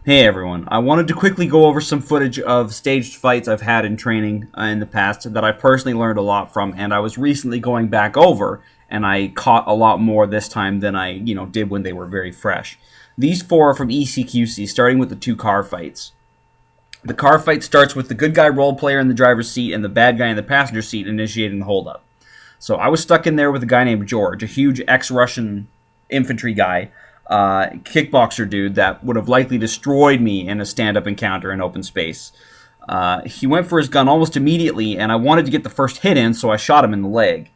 Hey everyone, I wanted to quickly go over some footage of staged fights I've had in training in the past that I personally learned a lot from, and I was recently going back over, and I caught a lot more this time than I, did when they were very fresh. These four are from ECQC, starting with the two car fights. The car fight starts with the good guy role player in the driver's seat and the bad guy in the passenger seat initiating the holdup. So I was stuck in there with a guy named George, a huge ex-Russian infantry guy, kickboxer dude that would have likely destroyed me in a stand-up encounter in open space. He went for his gun almost immediately, and I wanted to get the first hit in, so I shot him in the leg.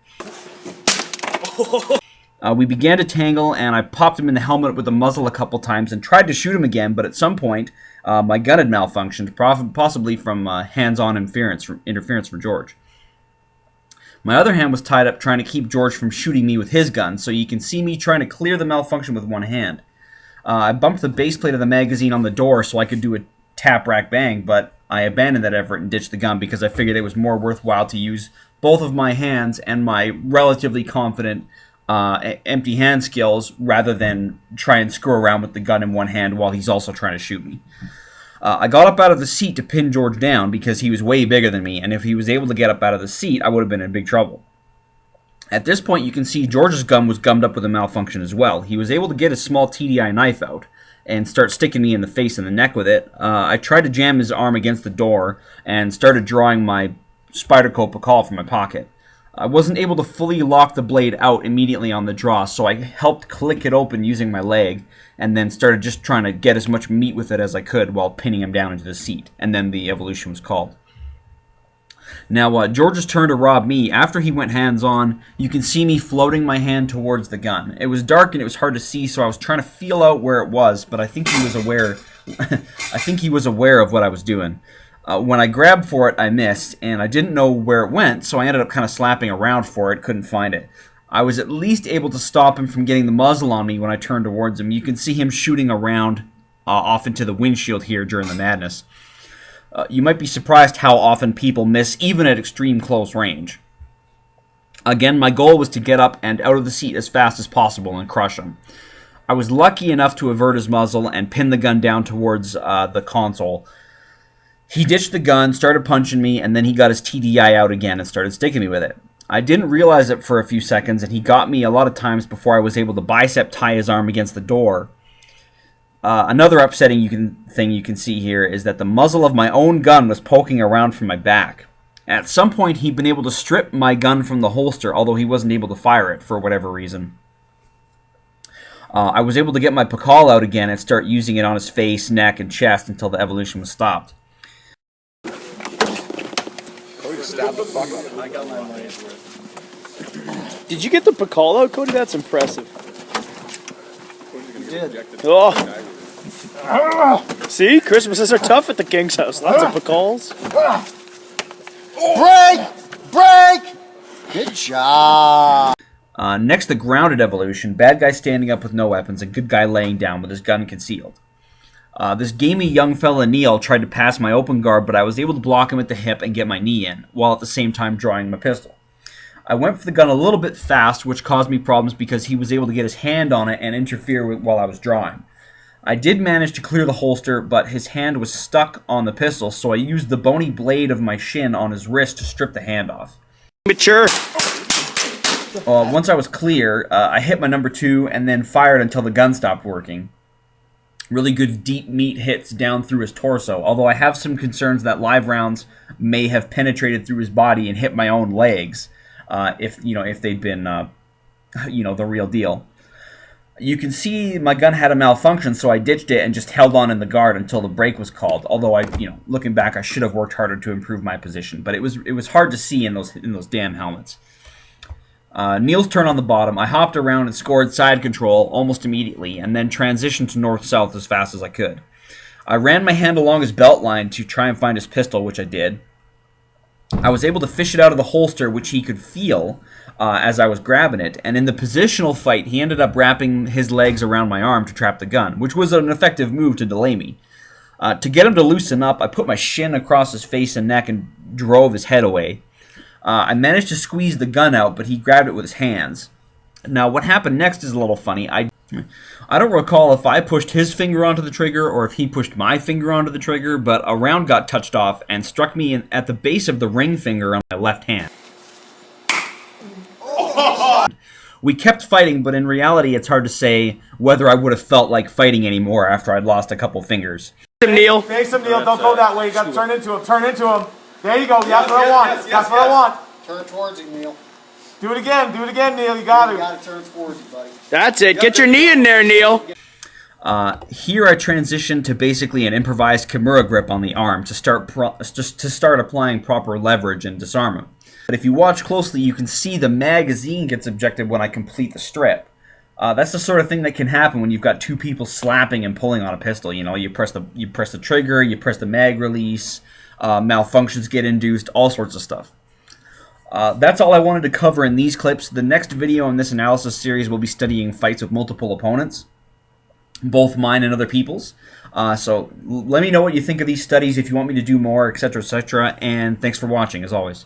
We began to tangle, and I popped him in the helmet with the muzzle a couple times and tried to shoot him again, but at some point, my gun had malfunctioned, possibly from hands-on interference from George. My other hand was tied up trying to keep George from shooting me with his gun, so you can see me trying to clear the malfunction with one hand. I bumped the base plate of the magazine on the door so I could do a tap, rack, bang, but I abandoned that effort and ditched the gun because I figured it was more worthwhile to use both of my hands and my relatively confident empty hand skills rather than try and screw around with the gun in one hand while he's also trying to shoot me. I got up out of the seat to pin George down because he was way bigger than me, and if he was able to get up out of the seat, I would have been in big trouble. At this point, you can see George's gun was gummed up with a malfunction as well. He was able to get his small TDI knife out and start sticking me in the face and the neck with it. I tried to jam his arm against the door and started drawing my Spyderco Pakal from my pocket. I wasn't able to fully lock the blade out immediately on the draw, so I helped click it open using my leg, and then started just trying to get as much meat with it as I could while pinning him down into the seat, and then the evolution was called. Now, George's turn to rob me. After he went hands-on, you can see me floating my hand towards the gun. It was dark and it was hard to see, so I was trying to feel out where it was, but I think he was aware I think he was aware of what I was doing. When I grabbed for it, I missed, and I didn't know where it went, so I ended up kind of slapping around for it, couldn't find it. I was at least able to stop him from getting the muzzle on me when I turned towards him. You can see him shooting around off into the windshield here during the madness. You might be surprised how often people miss, even at extreme close range. Again, my goal was to get up and out of the seat as fast as possible and crush him. I was lucky enough to avert his muzzle and pin the gun down towards the console. He ditched the gun, started punching me, and then he got his TDI out again and started sticking me with it. I didn't realize it for a few seconds, and he got me a lot of times before I was able to bicep tie his arm against the door. Another upsetting thing you can see here is that the muzzle of my own gun was poking around from my back. At some point, he'd been able to strip my gun from the holster, although he wasn't able to fire it for whatever reason. I was able to get my Pakal out again and start using it on his face, neck, and chest until the evolution was stopped. Stab the fuck out of him. I got my money's worth. Did you get the Pakal out, Cody? That's impressive. You did. Oh. See? Christmases are tough at the King's house. Lots of Pakals. Break! Good job. Next, the grounded evolution. Bad guy standing up with no weapons and good guy laying down with his gun concealed. This gamey young fella Neil tried to pass my open guard, but I was able to block him at the hip and get my knee in, while at the same time drawing my pistol. I went for the gun a little bit fast, which caused me problems because he was able to get his hand on it and interfere while I was drawing. I did manage to clear the holster, but his hand was stuck on the pistol, so I used the bony blade of my shin on his wrist to strip the hand off. Mature. Once I was clear, I hit my number 2 and then fired until the gun stopped working. Really good deep meat hits down through his torso, although I have some concerns that live rounds may have penetrated through his body and hit my own legs, if they'd been, the real deal. You can see my gun had a malfunction, so I ditched it and just held on in the guard until the break was called. Although looking back, I should have worked harder to improve my position, but it was hard to see in those damn helmets. Neil's turn on the bottom. I hopped around and scored side control almost immediately, and then transitioned to north-south as fast as I could. I ran my hand along his belt line to try and find his pistol, which I did. I was able to fish it out of the holster, which he could feel as I was grabbing it, and in the positional fight, he ended up wrapping his legs around my arm to trap the gun, which was an effective move to delay me. To get him to loosen up, I put my shin across his face and neck and drove his head away. I managed to squeeze the gun out, but he grabbed it with his hands. Now, what happened next is a little funny. I I don't recall if I pushed his finger onto the trigger or if he pushed my finger onto the trigger, but a round got touched off and struck me at the base of the ring finger on my left hand. We kept fighting, but in reality, it's hard to say whether I would have felt like fighting anymore after I'd lost a couple fingers. Neil. Face him, Neil. Don't go that way. You got to turn into him. Turn into him. There you go. That's what I want. That's what I want. Turn towards him, Neil. Do it again. Do it again, Neil. You got You to. got to turn towards him, buddy. That's it. Get your knee in there, Neil. Here I transitioned to basically an improvised Kimura grip on the arm to start applying proper leverage and disarmament. But if you watch closely, you can see the magazine gets ejected when I complete the strip. That's the sort of thing that can happen when you've got two people slapping and pulling on a pistol. You know, you press the trigger, you press the mag release, malfunctions get induced, all sorts of stuff. That's all I wanted to cover in these clips. The next video in this analysis series will be studying fights with multiple opponents, both mine and other people's. So let me know what you think of these studies, if you want me to do more, etc., etc., and thanks for watching, as always.